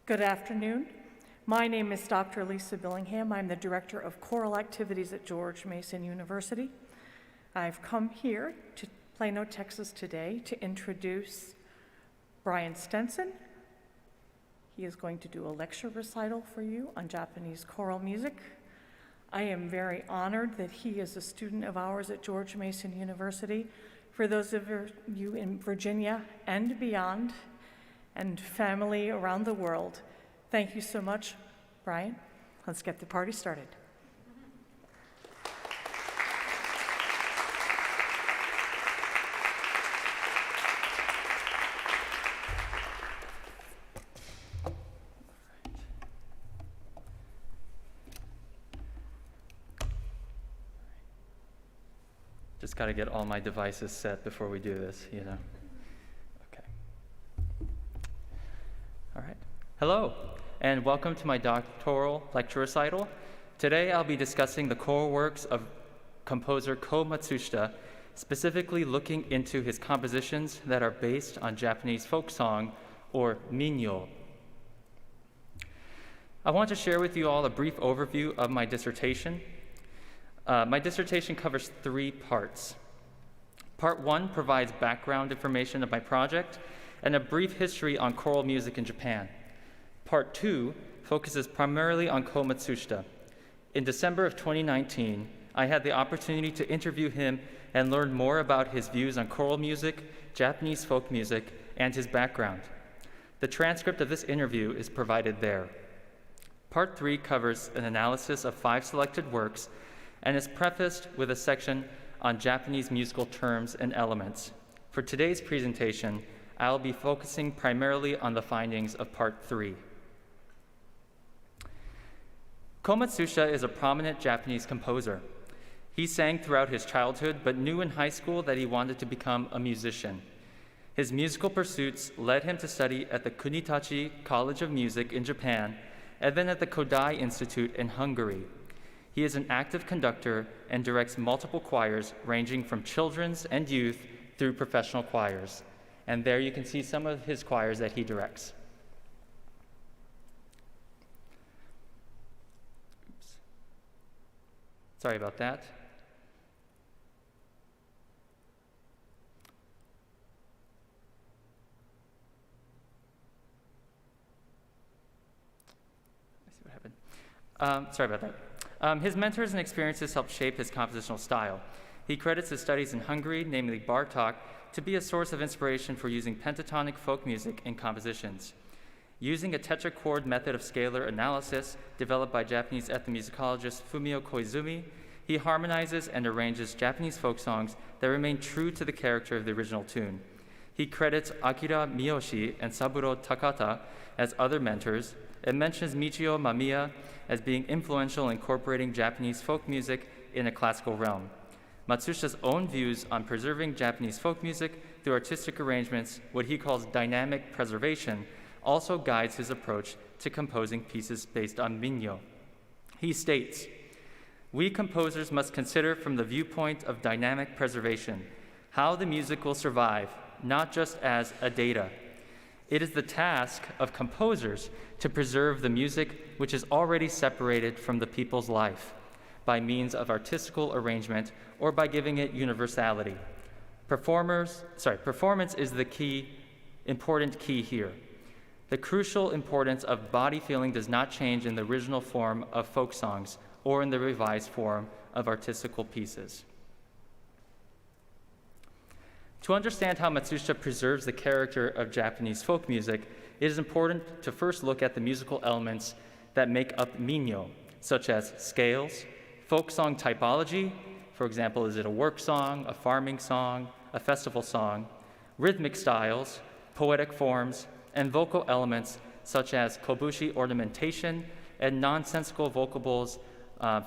Good afternoon. My name is Dr. Lisa Billingham. I'm the Director of Choral Activities at George Mason University. I've come here to Plano, Texas today to introduce Bryan Stenson. He is going to do a lecture recital for you on Japanese choral music. I am very honored that he is a student of ours at George Mason University. For those of you in Virginia and beyond, and family around the world, thank you so much, Bryan. Let's get the party started. Just got to get all my devices set before we do this, you know. Okay. All right. Hello, and welcome to my doctoral lecture recital. Today I'll be discussing the choral works of composer Ko Matsushita, specifically looking into his compositions that are based on Japanese folk song, or minyō. I want to share with you all a brief overview of my dissertation. My dissertation covers 3 parts. Part 1 provides background information of my project and a brief history on choral music in Japan. Part 2 focuses primarily on Ko Matsushita. In December of 2019, I had the opportunity to interview him and learn more about his views on choral music, Japanese folk music, and his background. The transcript of this interview is provided there. Part 3 covers an analysis of 5 selected works and is prefaced with a section on Japanese musical terms and elements. For today's presentation, I'll be focusing primarily on the findings of Part 3. Ko Matsushita is a prominent Japanese composer. He sang throughout his childhood, but knew in high school that he wanted to become a musician. His musical pursuits led him to study at the Kunitachi College of Music in Japan, and then at the Kodai Institute in Hungary. He is an active conductor and directs multiple choirs ranging from children's and youth through professional choirs. And there you can see some of his choirs that he directs. Oops. Sorry about that. Let's see what happened. Sorry about that. His mentors and experiences helped shape his compositional style. He credits his studies in Hungary, namely Bartók, to be a source of inspiration for using pentatonic folk music in compositions. Using a tetrachord method of scalar analysis developed by Japanese ethnomusicologist Fumio Koizumi, he harmonizes and arranges Japanese folk songs that remain true to the character of the original tune. He credits Akira Miyoshi and Saburo Takata as other mentors, and mentions Michio Mamiya as being influential in incorporating Japanese folk music in a classical realm. Matsushita's own views on preserving Japanese folk music through artistic arrangements, what he calls dynamic preservation, also guides his approach to composing pieces based on minyō. He states, "We composers must consider from the viewpoint of dynamic preservation how the music will survive, not just as a data. It is the task of composers to preserve the music which is already separated from the people's life by means of artistical arrangement or by giving it universality. Performance is the important key here. The crucial importance of body feeling does not change in the original form of folk songs or in the revised form of artistical pieces." To understand how Matsushita preserves the character of Japanese folk music, it is important to first look at the musical elements that make up minyō, such as scales, folk song typology, for example, is it a work song, a farming song, a festival song, rhythmic styles, poetic forms, and vocal elements such as kobushi ornamentation and nonsensical vocables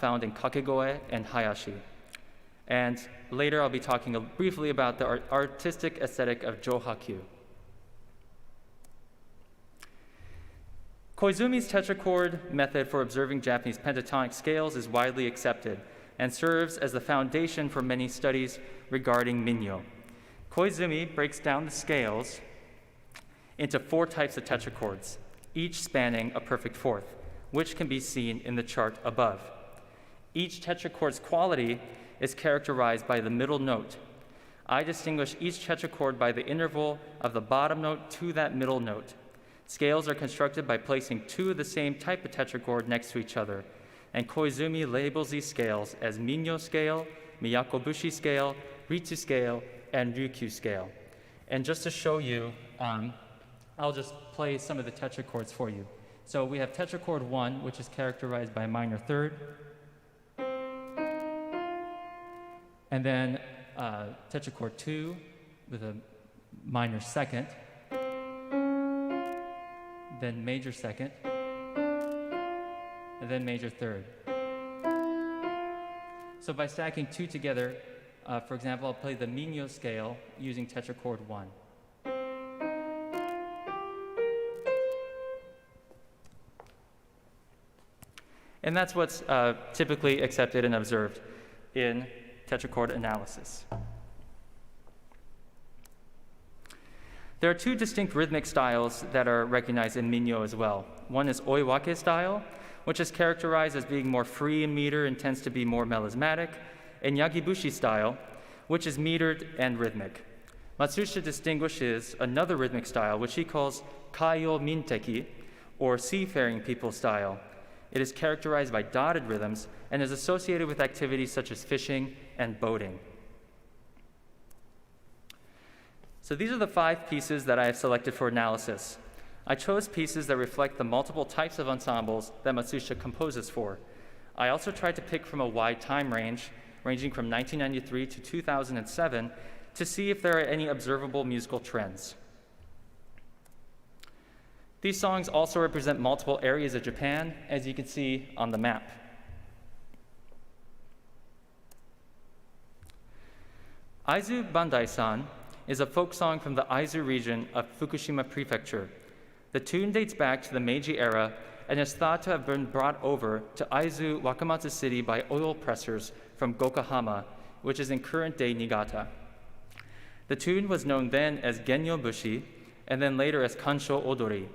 found in kakegoe and hayashi. And later I'll be talking briefly about the artistic aesthetic of Johaku. Koizumi's tetrachord method for observing Japanese pentatonic scales is widely accepted and serves as the foundation for many studies regarding minyō. Koizumi breaks down the scales into 4 types of tetrachords: each spanning a perfect fourth, which can be seen in the chart above. Each tetrachord's quality is characterized by the middle note. I distinguish each tetrachord by the interval of the bottom note to that middle note. Scales are constructed by placing two of the same type of tetrachord next to each other, and Koizumi labels these scales as minyō scale, Bushi scale, Ritsu scale, and Ryukyu scale. And just to show you, I'll just play some of the tetrachords for you. So we have tetrachord 1, which is characterized by a minor third, and then tetrachord 2 with a minor second, then major second, and then major third. So by stacking two together, for example, I'll play the minyō scale using tetrachord 1. And that's what's typically accepted and observed in tetrachord analysis. There are two distinct rhythmic styles that are recognized in minyō as well. One is oiwake style, which is characterized as being more free in meter and tends to be more melismatic, and Yagibushi style, which is metered and rhythmic. Matsushita distinguishes another rhythmic style, which he calls Kaio Minteki, or seafaring people style. It is characterized by dotted rhythms and is associated with activities such as fishing and boating. So these are the 5 pieces that I have selected for analysis. I chose pieces that reflect the multiple types of ensembles that Matsushita composes for. I also tried to pick from a wide time range, ranging from 1993 to 2007, to see if there are any observable musical trends. These songs also represent multiple areas of Japan, as you can see on the map. Aizu-Bandaisan is a folk song from the Aizu region of Fukushima Prefecture. The tune dates back to the Meiji era and is thought to have been brought over to Aizu Wakamatsu City by oil pressers from Gokohama, which is in current-day Niigata. The tune was known then as Genyo Bushi and then later as Kansho Odori.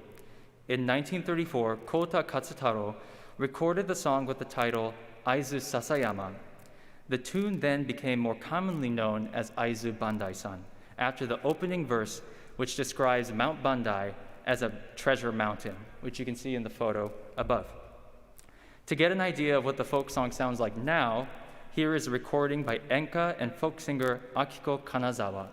In 1934, Kota Katsutaro recorded the song with the title Aizu Sasayama. The tune then became more commonly known as Aizu-Bandaisan, after the opening verse, which describes Mount Bandai as a treasure mountain, which you can see in the photo above. To get an idea of what the folk song sounds like now, here is a recording by enka and folk singer Akiko Kanazawa.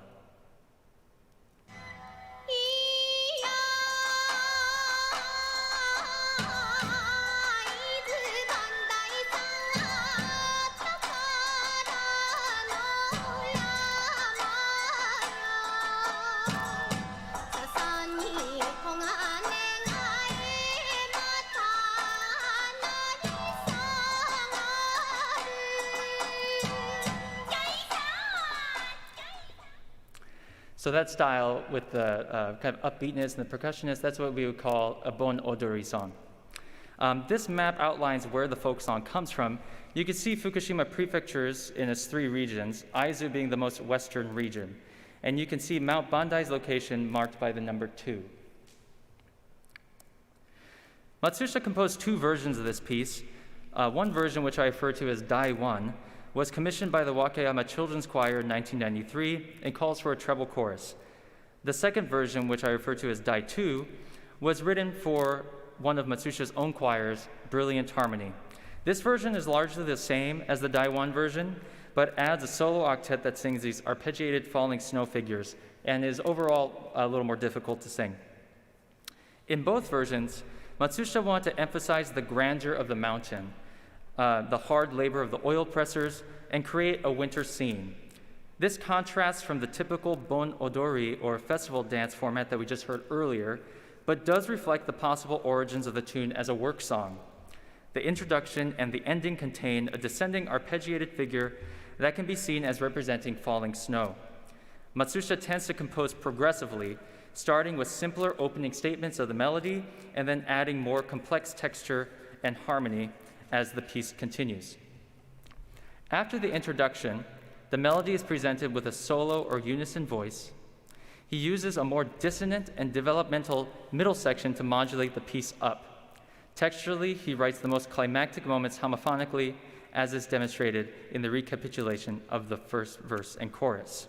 So that style with the kind of upbeatness and the percussionist, that's what we would call a bon odori song. This map outlines where the folk song comes from. You can see Fukushima prefectures in its 3 regions, Aizu being the most western region. And you can see Mount Bandai's location marked by the number 2. Matsushita composed 2 versions of this piece. One version, which I refer to as Dai 1, was commissioned by the Wakayama Children's Choir in 1993 and calls for a treble chorus. The second version, which I refer to as Dai 2, was written for one of Matsushita's own choirs, Brilliant Harmony. This version is largely the same as the Dai 1 version, but adds a solo octet that sings these arpeggiated falling snow figures and is overall a little more difficult to sing. In both versions, Matsushita wanted to emphasize the grandeur of the mountain, the hard labor of the oil pressers, and create a winter scene. This contrasts from the typical bon odori, or festival dance format that we just heard earlier, but does reflect the possible origins of the tune as a work song. The introduction and the ending contain a descending arpeggiated figure that can be seen as representing falling snow. Matsushita tends to compose progressively, starting with simpler opening statements of the melody and then adding more complex texture and harmony as the piece continues. After the introduction, the melody is presented with a solo or unison voice. He uses a more dissonant and developmental middle section to modulate the piece up. Texturally, he writes the most climactic moments homophonically, as is demonstrated in the recapitulation of the first verse and chorus.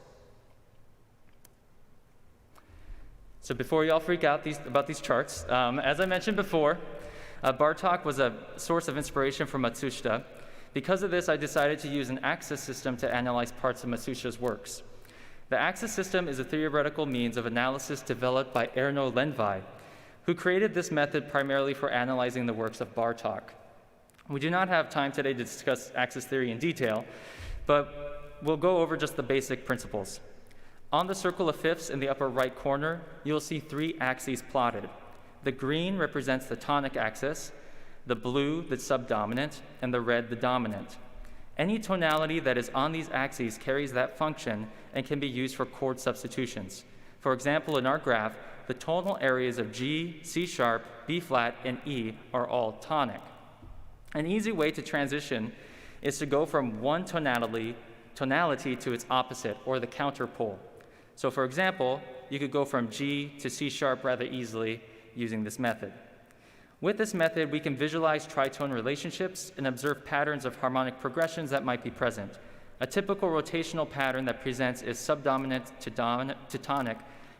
So before you all freak out about these charts, as I mentioned before, Bartók was a source of inspiration for Matsushita. Because of this, I decided to use an axis system to analyze parts of Matsushita's works. The axis system is a theoretical means of analysis developed by Erno Lendvai, who created this method primarily for analyzing the works of Bartók. We do not have time today to discuss axis theory in detail, but we'll go over just the basic principles. On the circle of fifths in the upper right corner, you'll see 3 axes plotted. The green represents the tonic axis, the blue the subdominant, and the red the dominant. Any tonality that is on these axes carries that function and can be used for chord substitutions. For example, in our graph, the tonal areas of G, C sharp, B flat, and E are all tonic. An easy way to transition is to go from one tonality to its opposite, or the counterpole. So for example, you could go from G to C sharp rather easily using this method. With this method, we can visualize tritone relationships and observe patterns of harmonic progressions that might be present. A typical rotational pattern that presents is subdominant to tonic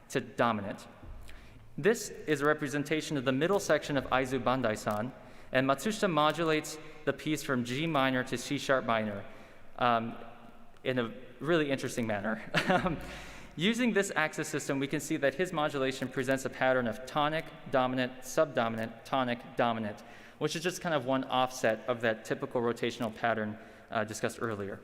to dominant. This is a representation of the middle section of Aizu-Bandaisan, and Matsushita modulates the piece from G minor to C sharp minor in a really interesting manner. Using this axis system, we can see that his modulation presents a pattern of tonic, dominant, subdominant, tonic, dominant, which is just kind of one offset of that typical rotational pattern discussed earlier.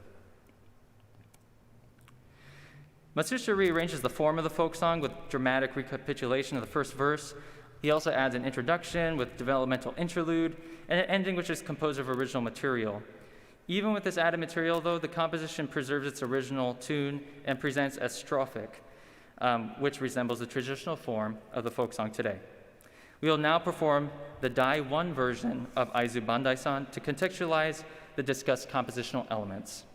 Matsushita rearranges the form of the folk song with dramatic recapitulation of the first verse. He also adds an introduction with developmental interlude and an ending which is composed of original material. Even with this added material, though, the composition preserves its original tune and presents as strophic, which resembles the traditional form of the folk song today. We will now perform the Dai 1 version of Aizu-Bandaisan to contextualize the discussed compositional elements.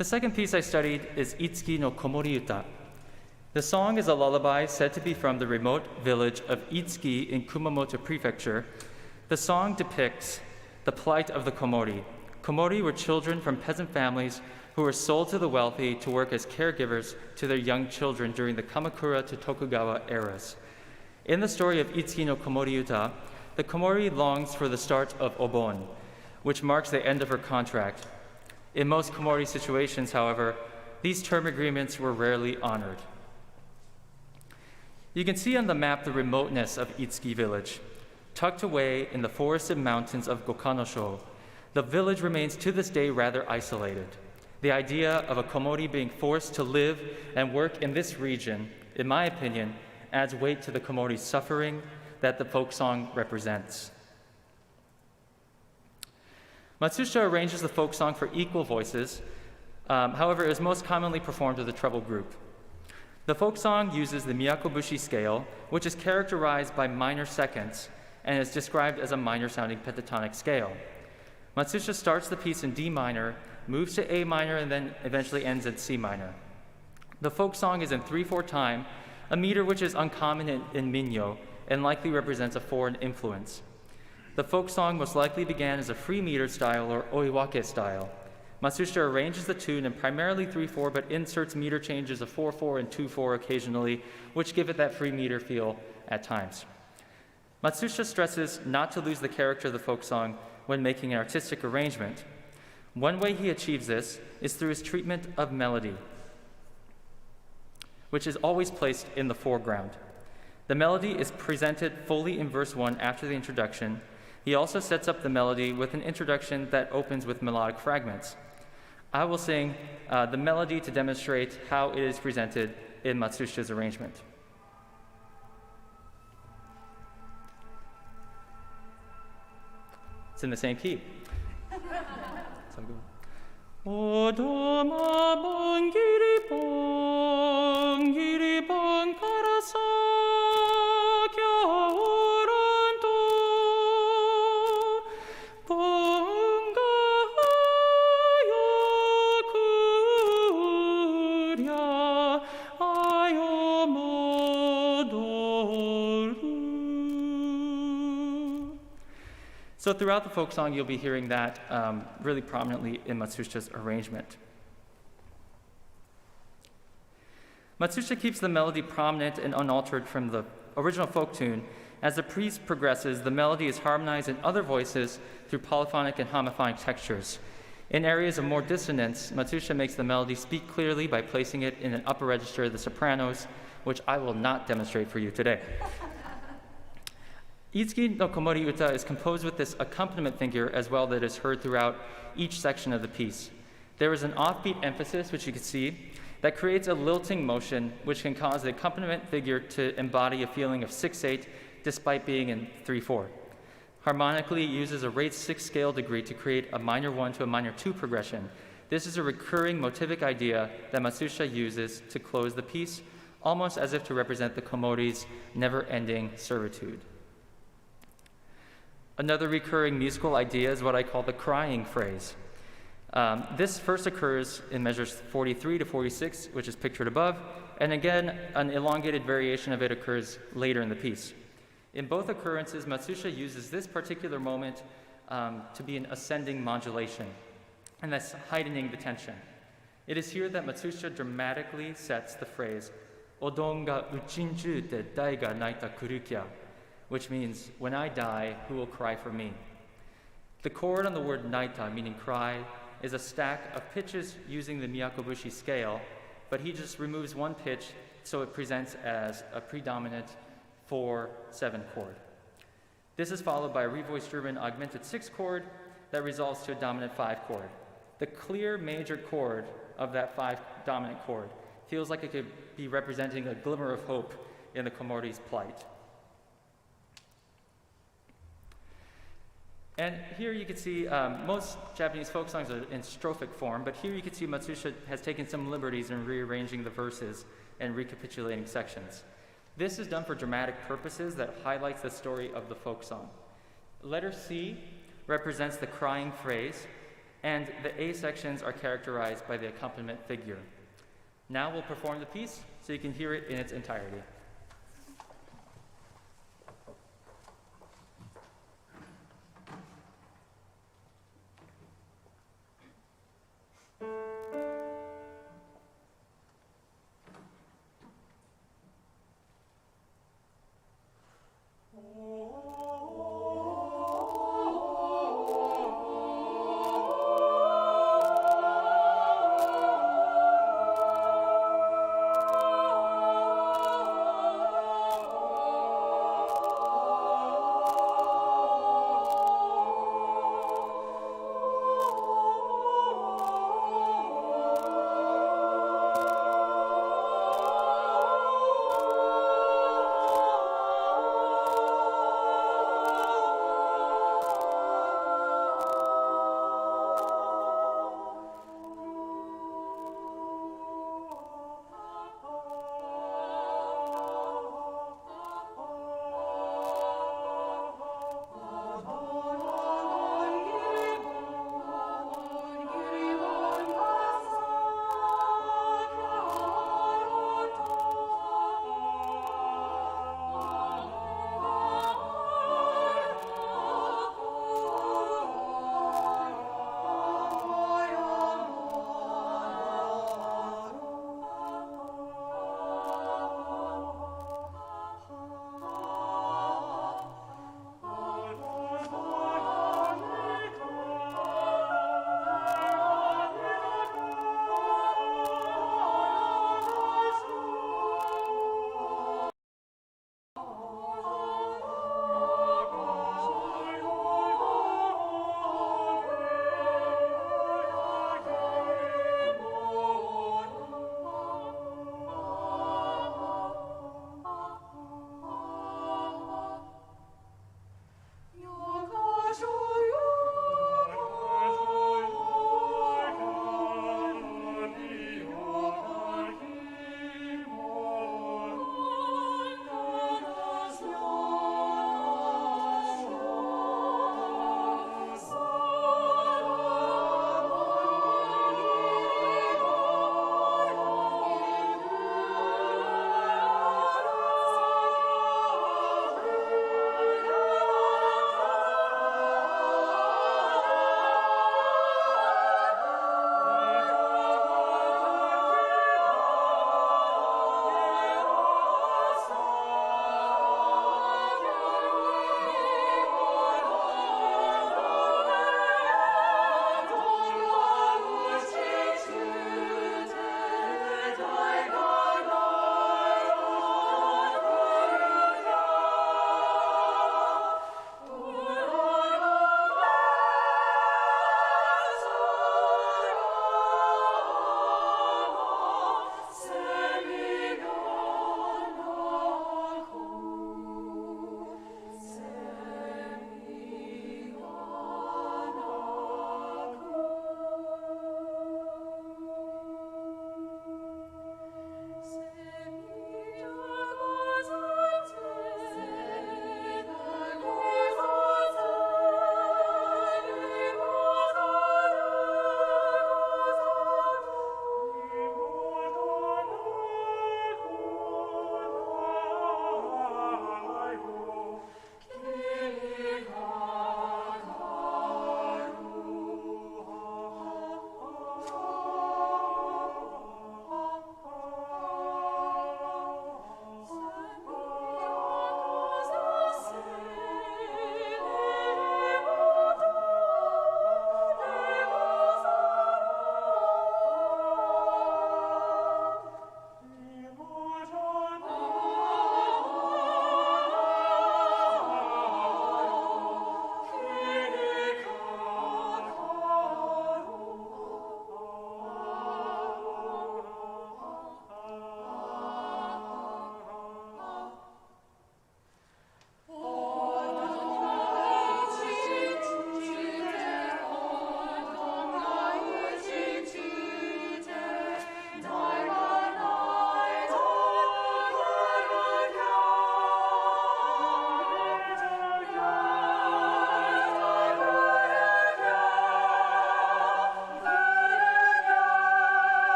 The second piece I studied is Itsuki no Komoriuta. The song is a lullaby said to be from the remote village of Itsuki in Kumamoto Prefecture. The song depicts the plight of the Komori. Komori were children from peasant families who were sold to the wealthy to work as caregivers to their young children during the Kamakura to Tokugawa eras. In the story of Itsuki no Komoriuta, the Komori longs for the start of Obon, which marks the end of her contract. In most Komori situations, however, these term agreements were rarely honored. You can see on the map the remoteness of Itsuki village. Tucked away in the forested mountains of Gokanosho, the village remains to this day rather isolated. The idea of a Komori being forced to live and work in this region, in my opinion, adds weight to the Komori's suffering that the folk song represents. Matsushita arranges the folk song for equal voices. However, it is most commonly performed with a treble group. The folk song uses the Bushi scale, which is characterized by minor seconds and is described as a minor-sounding pentatonic scale. Matsushita starts the piece in D minor, moves to A minor, and then eventually ends at C minor. The folk song is in 3/4 time, a meter which is uncommon in minyō and likely represents a foreign influence. The folk song most likely began as a free meter style or oiwake style. Matsushita arranges the tune in primarily 3/4, but inserts meter changes of 4/4 and 2/4 occasionally, which give it that free meter feel at times. Matsushita stresses not to lose the character of the folk song when making an artistic arrangement. One way he achieves this is through his treatment of melody, which is always placed in the foreground. The melody is presented fully in verse 1 after the introduction. He also sets up the melody with an introduction that opens with melodic fragments. I will sing the melody to demonstrate how it is presented in Matsushita's arrangement. It's in the same key. So Odoma bongiri bong karasakya oranto bonga ayokurya ayomodoru. So throughout the folk song, you'll be hearing that really prominently in Matsushita's arrangement. Matsushita keeps the melody prominent and unaltered from the original folk tune. As the piece progresses, the melody is harmonized in other voices through polyphonic and homophonic textures. In areas of more dissonance, Matsushita makes the melody speak clearly by placing it in an upper register of the sopranos, which I will not demonstrate for you today. Itsuki no Komoriuta is composed with this accompaniment figure as well that is heard throughout each section of the piece. There is an offbeat emphasis, which you can see, that creates a lilting motion which can cause the accompaniment figure to embody a feeling of 6/8 despite being in 3/4. Harmonically, it uses a rate 6 scale degree to create a minor 1 to a minor 2 progression. This is a recurring motivic idea that Matsushita uses to close the piece, almost as if to represent the Komori's never-ending servitude. Another recurring musical idea is what I call the crying phrase. This first occurs in measures 43 to 46, which is pictured above, and again, an elongated variation of it occurs later in the piece. In both occurrences, Matsushita uses this particular moment to be an ascending modulation, and that's heightening the tension. It is here that Matsushita dramatically sets the phrase, "Odon ga uchinju te dai ga naita kurukya," which means, "When I die, who will cry for me?" The chord on the word naita, meaning cry, is a stack of pitches using the Bushi scale, but he just removes one pitch so it presents as a predominant 4/7 chord. This is followed by a revoiced German augmented 6 chord that resolves to a dominant 5 chord. The clear major chord of that 5 dominant chord feels like it could be representing a glimmer of hope in the Komori's plight. And here you can see most Japanese folk songs are in strophic form, but here you can see Matsushita has taken some liberties in rearranging the verses and recapitulating sections. This is done for dramatic purposes that highlights the story of the folk song. Letter C represents the crying phrase, and the A sections are characterized by the accompaniment figure. Now we'll perform the piece so you can hear it in its entirety.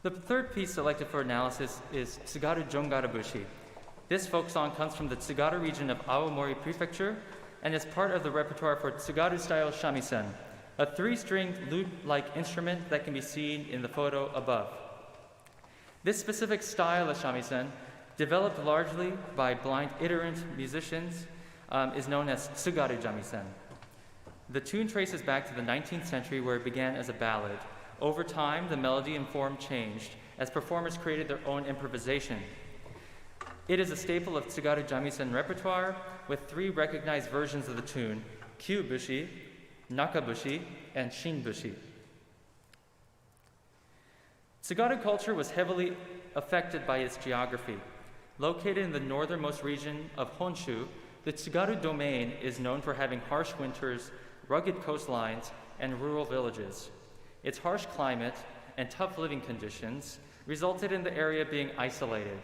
The third piece selected for analysis is Tsugaru Jongara Bushi. This folk song comes from the Tsugaru region of Aomori Prefecture and is part of the repertoire for Tsugaru-style shamisen, a three-stringed lute-like instrument that can be seen in the photo above. This specific style of shamisen, developed largely by blind itinerant musicians, is known as Tsugaru shamisen. The tune traces back to the 19th century where it began as a ballad. Over time, the melody and form changed as performers created their own improvisation. It is a staple of Tsugaru shamisen repertoire with three recognized versions of the tune: Kyu Bushi, Naka Bushi, and Shin Bushi. Tsugaru culture was heavily affected by its geography. Located in the northernmost region of Honshu, the Tsugaru domain is known for having harsh winters, rugged coastlines, and rural villages. Its harsh climate and tough living conditions resulted in the area being isolated.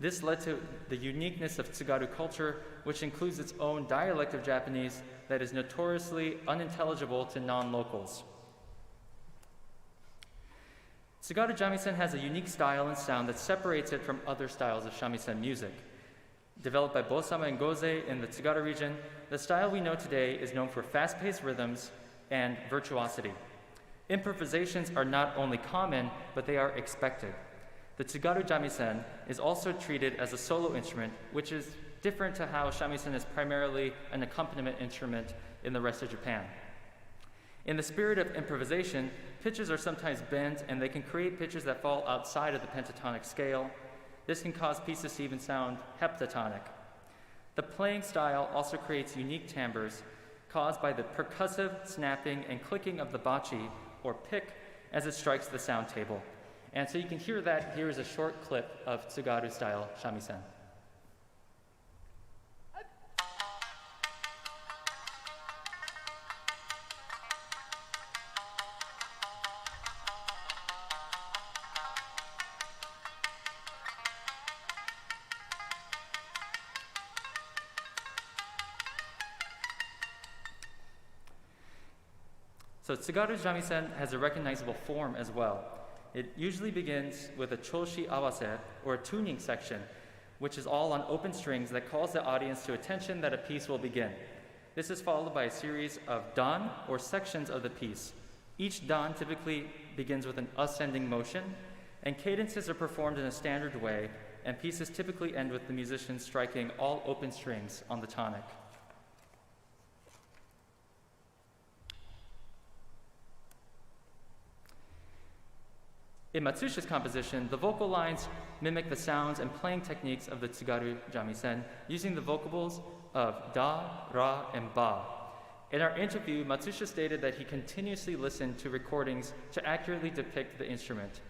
This led to the uniqueness of Tsugaru culture, which includes its own dialect of Japanese that is notoriously unintelligible to non-locals. Tsugaru shamisen has a unique style and sound that separates it from other styles of shamisen music. Developed by Bosama and Goze in the Tsugaru region, the style we know today is known for fast-paced rhythms and virtuosity. Improvisations are not only common, but they are expected. The Tsugaru shamisen is also treated as a solo instrument, which is different to how shamisen is primarily an accompaniment instrument in the rest of Japan. In the spirit of improvisation, pitches are sometimes bent and they can create pitches that fall outside of the pentatonic scale. This can cause pieces to even sound heptatonic. The playing style also creates unique timbres caused by the percussive snapping and clicking of the bachi, or pick, as it strikes the sound table. And so you can hear that. Here is a short clip of Tsugaru-style shamisen. So Tsugaru shamisen has a recognizable form as well. It usually begins with a choshi awase, or a tuning section, which is all on open strings that calls the audience to attention that a piece will begin. This is followed by a series of dan, or sections of the piece. Each dan typically begins with an ascending motion, and cadences are performed in a standard way, and pieces typically end with the musician striking all open strings on the tonic. In Matsushi's composition, the vocal lines mimic the sounds and playing techniques of the Tsugaru shamisen, using the vocables of da, ra, and ba. In our interview, Matsushi stated that he continuously listened to recordings to accurately depict the instrument.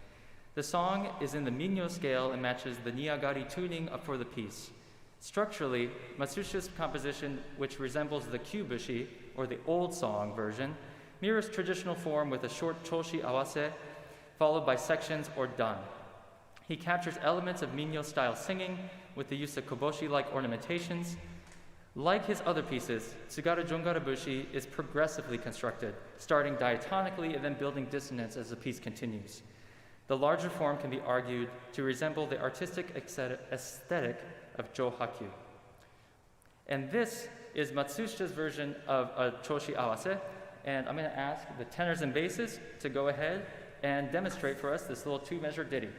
The song is in the minyō scale and matches the niagari tuning for the piece. Structurally, Matsushi's composition, which resembles the kyūbushi, or the old song version, mirrors traditional form with a short choshi awase, followed by sections or dan. He captures elements of minyō-style singing with the use of koboshi-like ornamentations. Like his other pieces, Tsugaru Jongara Bushi is progressively constructed, starting diatonically and then building dissonance as the piece continues. The larger form can be argued to resemble the artistic aesthetic of Jōhakyu. And this is Matsushi's version of a choshi awase, and I'm going to ask the tenors and basses to go ahead and demonstrate for us this little two-measure ditty.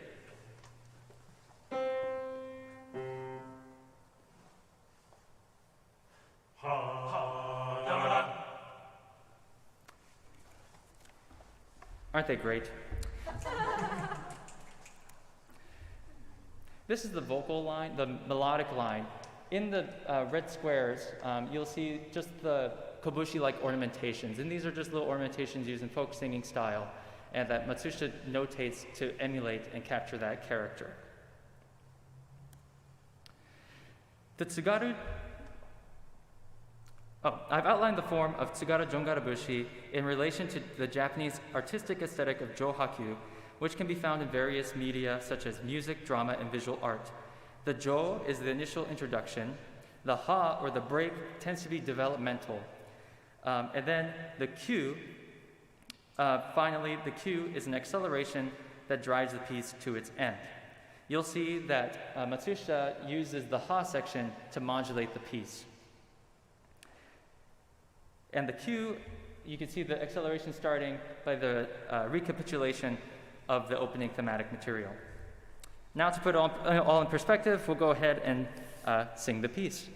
Aren't they great? This is the vocal line, the melodic line. In the red squares, you'll see just the kobushi-like ornamentations, and these are just little ornamentations used in folk singing style, and that Matsushi notates to emulate and capture that character. The Tsugaru... I've outlined the form of Tsugaru Jongara Bushi in relation to the Japanese artistic aesthetic of Jōhakyu, which can be found in various media such as music, drama, and visual art. The Jo is the initial introduction. The Ha, or the break, tends to be developmental. And then the Q, finally, the Q is an acceleration that drives the piece to its end. You'll see that Matsushita uses the ha section to modulate the piece. And the cue, you can see the acceleration starting by the recapitulation of the opening thematic material. Now to put it all in perspective, we'll go ahead and sing the piece.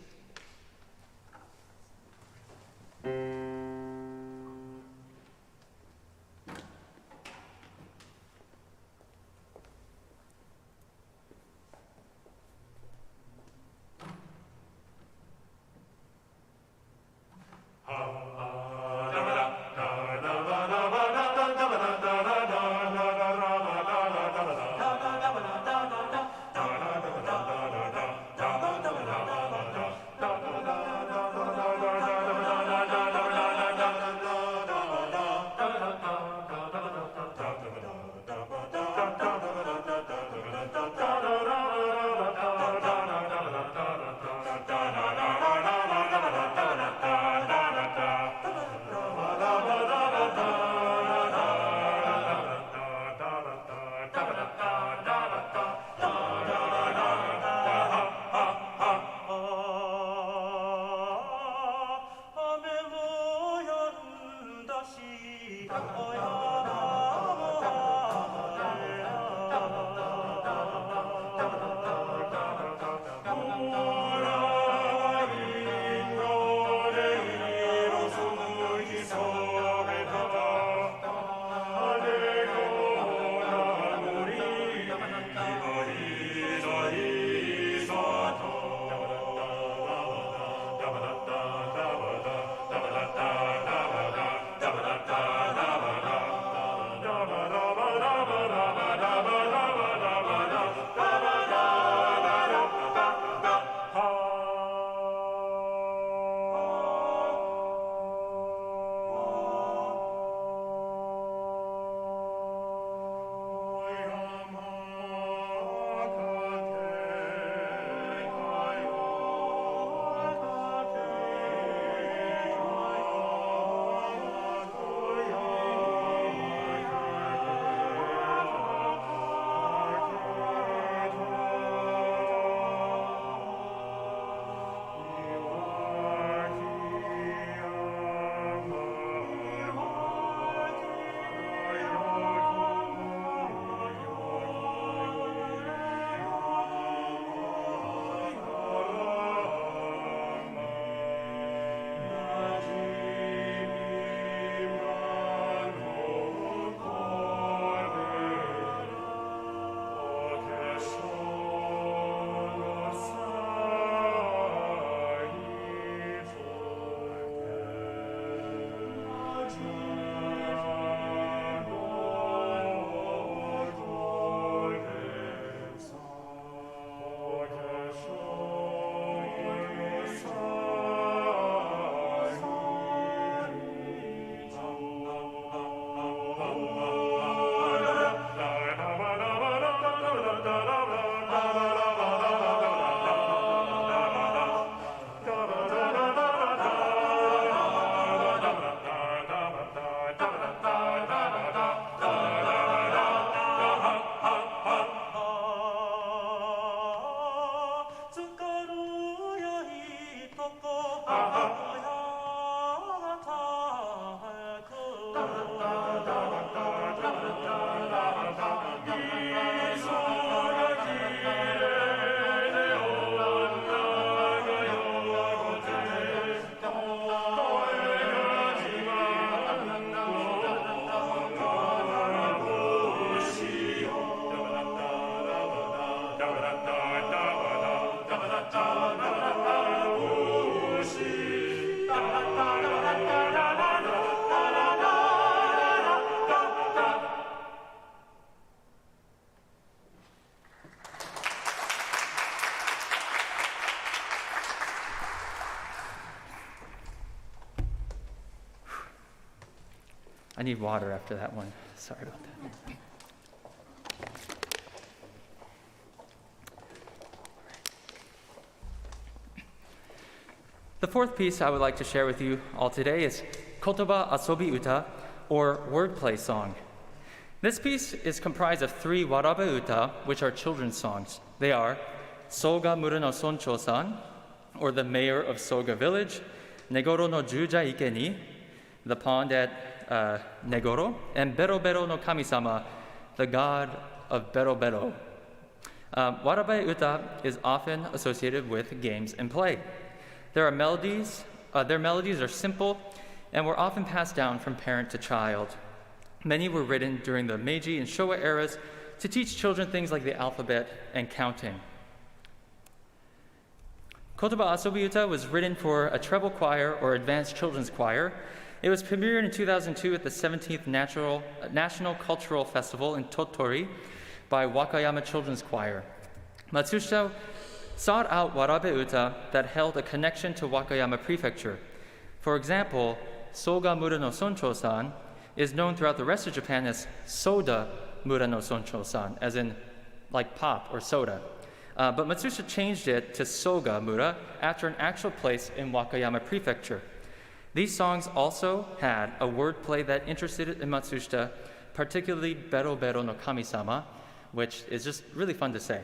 I need water after that one. Sorry about that. The fourth piece I would like to share with you all today is Kotoba-Asobi Uta, or wordplay song. This piece is comprised of 3 warabe uta, which are children's songs. They are Soga Mura no Soncho-san, or the mayor of Soga village, Negoro no Juja Ike ni, the pond at Negoro, and Bero Bero no Kami-sama, the god of Bero Bero. Warabe uta is often associated with games and play. Their melodies are simple and were often passed down from parent to child. Many were written during the Meiji and Showa eras to teach children things like the alphabet and counting. Kotoba-Asobi Uta was written for a treble choir or advanced children's choir. It was premiered in 2002 at the 17th National Cultural Festival in Tottori by Wakayama Children's Choir. Matsushita sought out warabe uta that held a connection to Wakayama Prefecture. For example, Soga Mura no Soncho-san is known throughout the rest of Japan as Soda Mura no Soncho-san, as in like pop or soda. But Matsushita changed it to Soga Mura after an actual place in Wakayama Prefecture. These songs also had a wordplay that interested in Matsushita, particularly Bero Bero no Kami-sama, which is just really fun to say.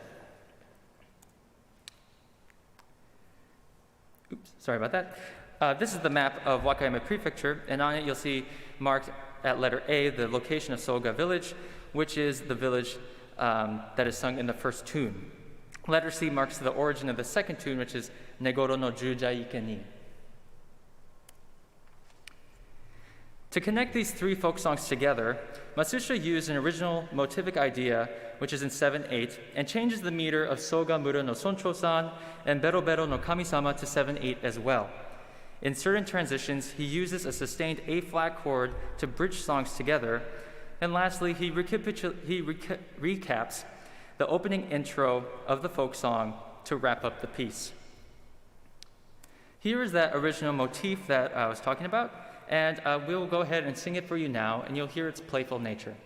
Oops, sorry about that. This is the map of Wakayama Prefecture, and on it you'll see marked at letter A the location of Soga village, which is the village that is sung in the first tune. Letter C marks the origin of the second tune, which is Negoro no Juja Ike ni. To connect these 3 folk songs together, Matsushita used an original motivic idea, which is in 7/8, and changes the meter of Soga Mura no Soncho-san and Bero Bero no Kami-sama to 7/8 as well. In certain transitions, he uses a sustained A-flat chord to bridge songs together. And lastly, he recaps the opening intro of the folk song to wrap up the piece. Here is that original motif that I was talking about, and we'll go ahead and sing it for you now, and you'll hear its playful nature.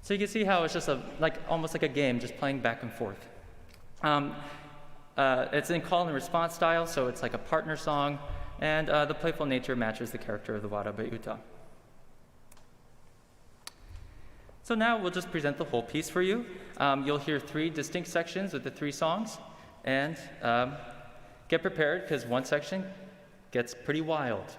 So you can see how it's just almost like a game, just playing back and forth. It's in call and response style, so it's like a partner song, and the playful nature matches the character of the warabe uta. So now we'll just present the whole piece for you. You'll hear 3 distinct sections with the 3 songs, and get prepared because one section gets pretty wild.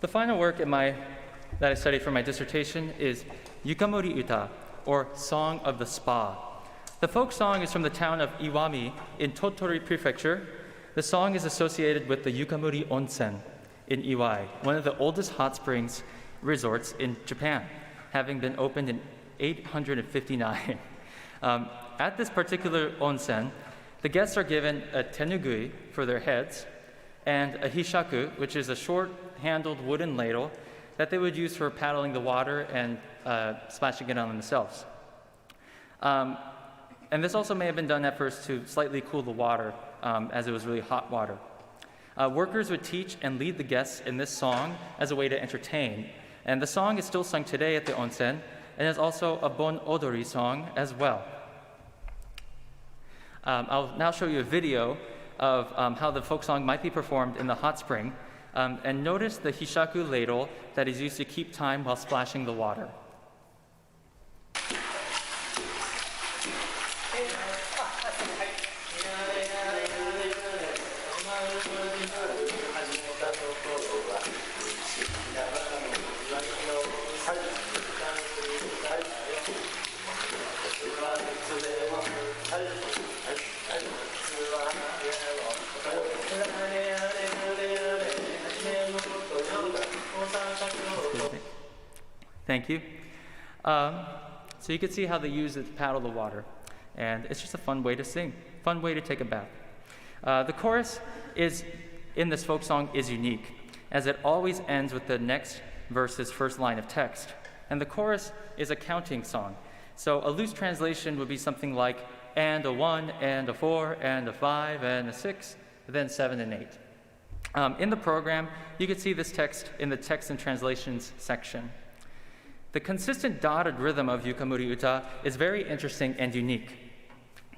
The final work that I studied for my dissertation is Yukamulti-Uta, or Song of the Spa. The folk song is from the town of Iwami in Tottori Prefecture. The song is associated with the Yukamuri Onsen in Iwai, one of the oldest hot springs resorts in Japan, having been opened in 859. At this particular onsen, the guests are given a tenugui for their heads and a hishaku, which is a short-handled wooden ladle that they would use for paddling the water and splashing it on themselves. And this also may have been done at first to slightly cool the water, as it was really hot water. Workers would teach and lead the guests in this song as a way to entertain. And the song is still sung today at the onsen, and is also a bon odori song as well. I'll now show you a video of how the folk song might be performed in the hot spring. And notice the hishaku ladle that is used to keep time while splashing the water. Thank you. So you can see how they use it to paddle the water. And it's just a fun way to sing, fun way to take a bath. The chorus in this folk song is unique, as it always ends with the next verse's first line of text. And the chorus is a counting song. So a loose translation would be something like, and a 1, and a 4, and a 5, and a 6, then 7 and 8. In the program, you can see this text in the text and translations section. The consistent dotted rhythm of Yukamuri-Uta is very interesting and unique.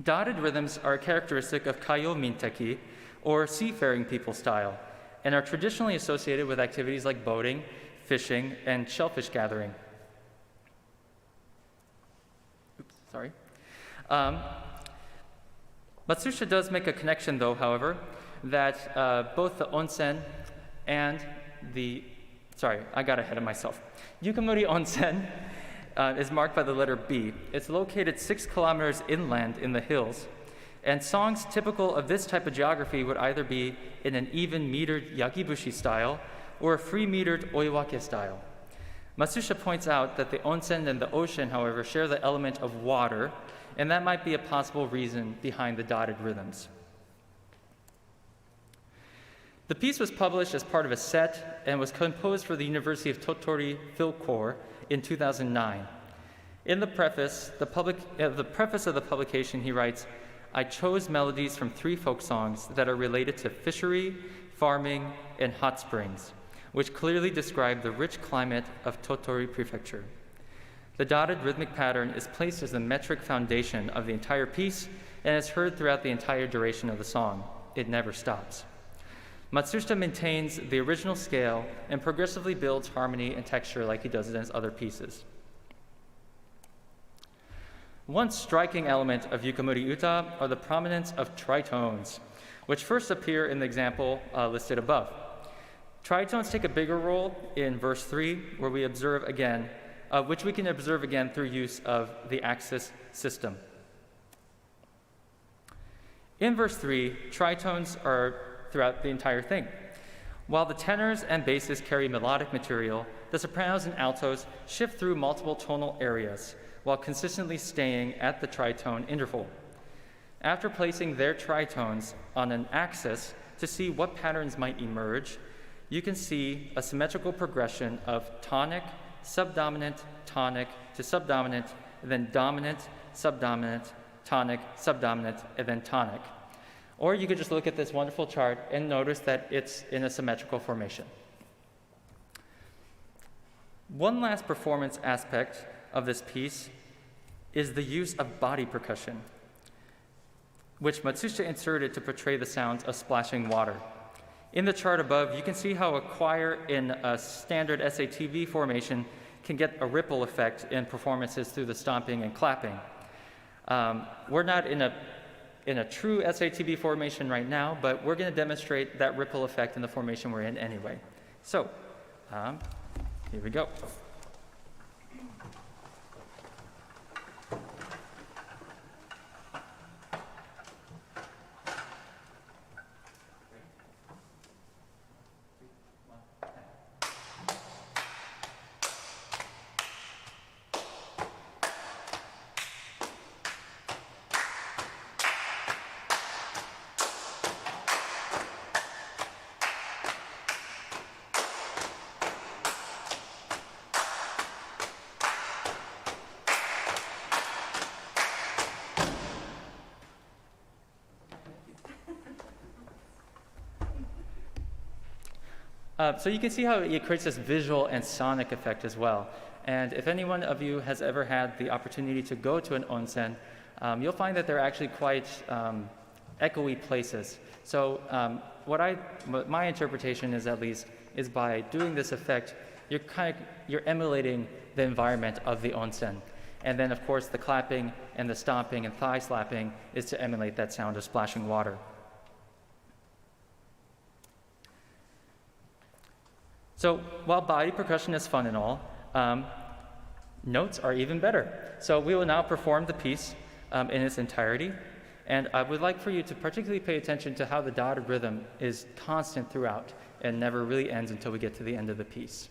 Dotted rhythms are a characteristic of Kayo Minteki, or seafaring people style, and are traditionally associated with activities like boating, fishing, and shellfish gathering. Matsushita does make a connection, though, however, that both the onsen and the I got ahead of myself. Yukamuri Onsen is marked by the letter B. It's located 6 kilometers inland in the hills, and songs typical of this type of geography would either be in an even metered yakibushi style or a free metered oiwake style. Matsushita points out that the onsen and the ocean, however, share the element of water, and that might be a possible reason behind the dotted rhythms. The piece was published as part of a set and was composed for the University of Tottori Film Corps in 2009. In the preface of the publication, he writes, "I chose melodies from 3 folk songs that are related to fishery, farming, and hot springs, which clearly describe the rich climate of Tottori Prefecture. The dotted rhythmic pattern is placed as the metric foundation of the entire piece and is heard throughout the entire duration of the song. It never stops." Matsushita maintains the original scale and progressively builds harmony and texture like he does in his other pieces. One striking element of Yukamuri-Uta are the prominence of tritones, which first appear in the example listed above. Tritones take a bigger role in verse 3, where we observe again, which we can observe again through use of the axis system. In verse 3, tritones are throughout the entire thing. While the tenors and basses carry melodic material, the sopranos and altos shift through multiple tonal areas while consistently staying at the tritone interval. After placing their tritones on an axis to see what patterns might emerge, you can see a symmetrical progression of tonic, subdominant, tonic to subdominant, and then dominant, subdominant, tonic, subdominant, and then tonic. Or you could just look at this wonderful chart and notice that it's in a symmetrical formation. One last performance aspect of this piece is the use of body percussion, which Matsushita inserted to portray the sounds of splashing water. In the chart above, you can see how a choir in a standard SATV formation can get a ripple effect in performances through the stomping and clapping. We're not in a true SATB formation right now, but we're going to demonstrate that ripple effect in the formation we're in anyway. So Here we go. So you can see how it creates this visual and sonic effect as well. And if any one of you has ever had the opportunity to go to an onsen, you'll find that they're actually quite echoey places. So what my interpretation is, at least, is by doing this effect, you're emulating the environment of the onsen. And then, of course, the clapping and the stomping and thigh slapping is to emulate that sound of splashing water. So while body percussion is fun and all, notes are even better. So we will now perform the piece in its entirety. And I would like for you to particularly pay attention to how the dotted rhythm is constant throughout and never really ends until we get to the end of the piece.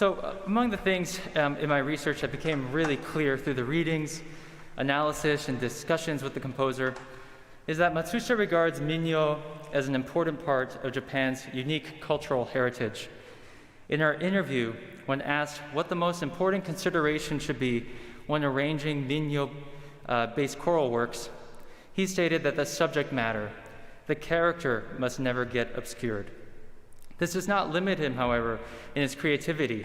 Among the things in my research that became really clear through the readings, analysis, and discussions with the composer is that Matsushita regards minyō as an important part of Japan's unique cultural heritage. In our interview, when asked what the most important consideration should be when arranging minyō-based choral works, he stated that the subject matter, the character, must never get obscured. This does not limit him, however, in his creativity.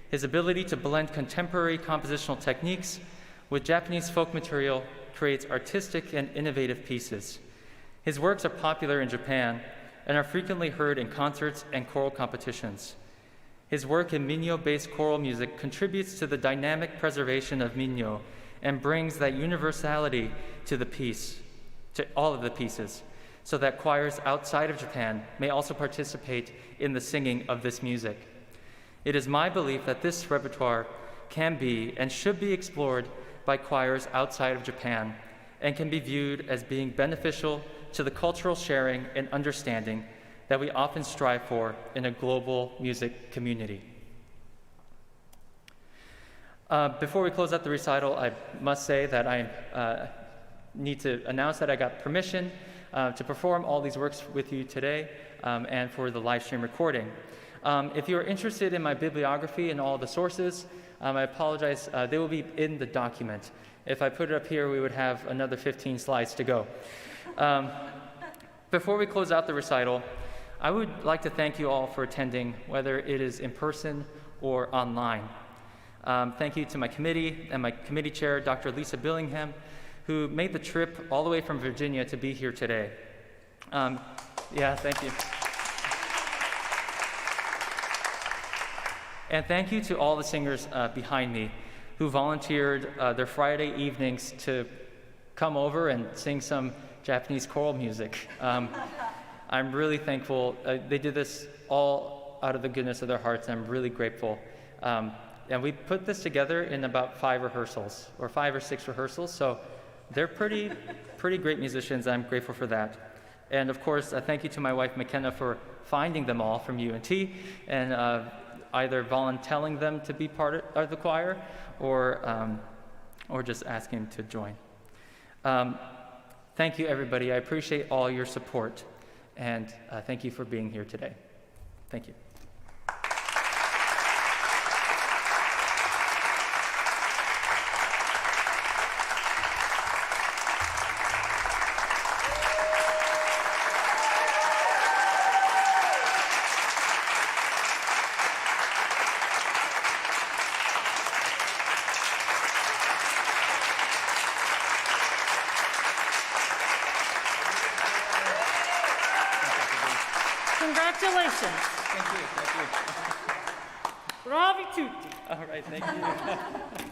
His ability to blend contemporary compositional techniques with Japanese folk material creates artistic and innovative pieces. His works are popular in Japan and are frequently heard in concerts and choral competitions. His work in minyō-based choral music contributes to the dynamic preservation of minyō and brings that universality to the piece, to all of the pieces, so that choirs outside of Japan may also participate in the singing of this music. It is my belief that this repertoire can be and should be explored by choirs outside of Japan and can be viewed as being beneficial to the cultural sharing and understanding that we often strive for in a global music community. Before we close out the recital, I must say that I need to announce that I got permission to perform all these works with you today and for the live stream recording. If you're interested in my bibliography and all the sources, I apologize, they will be in the document. If I put it up here, we would have another 15 slides to go. Before we close out the recital, I would like to thank you all for attending, whether it is in person or online. Thank you to my committee and my committee chair, Dr. Lisa Billingham, who made the trip all the way from Virginia to be here today. Thank you. And thank you to all the singers behind me who volunteered their Friday evenings to come over and sing some Japanese choral music. I'm really thankful. They did this all out of the goodness of their hearts, and I'm really grateful. And we put this together in about 5 rehearsals, or 5 or 6 rehearsals, so they're pretty great musicians. I'm grateful for that. And of course, thank you to my wife McKenna for finding them all from UNT and either volunteering them to be part of the choir or just asking to join. Thank you, everybody. I appreciate all your support, and thank you for being here today. Thank you. Congratulations. Thank you. Bravi tutti. All right, thank you.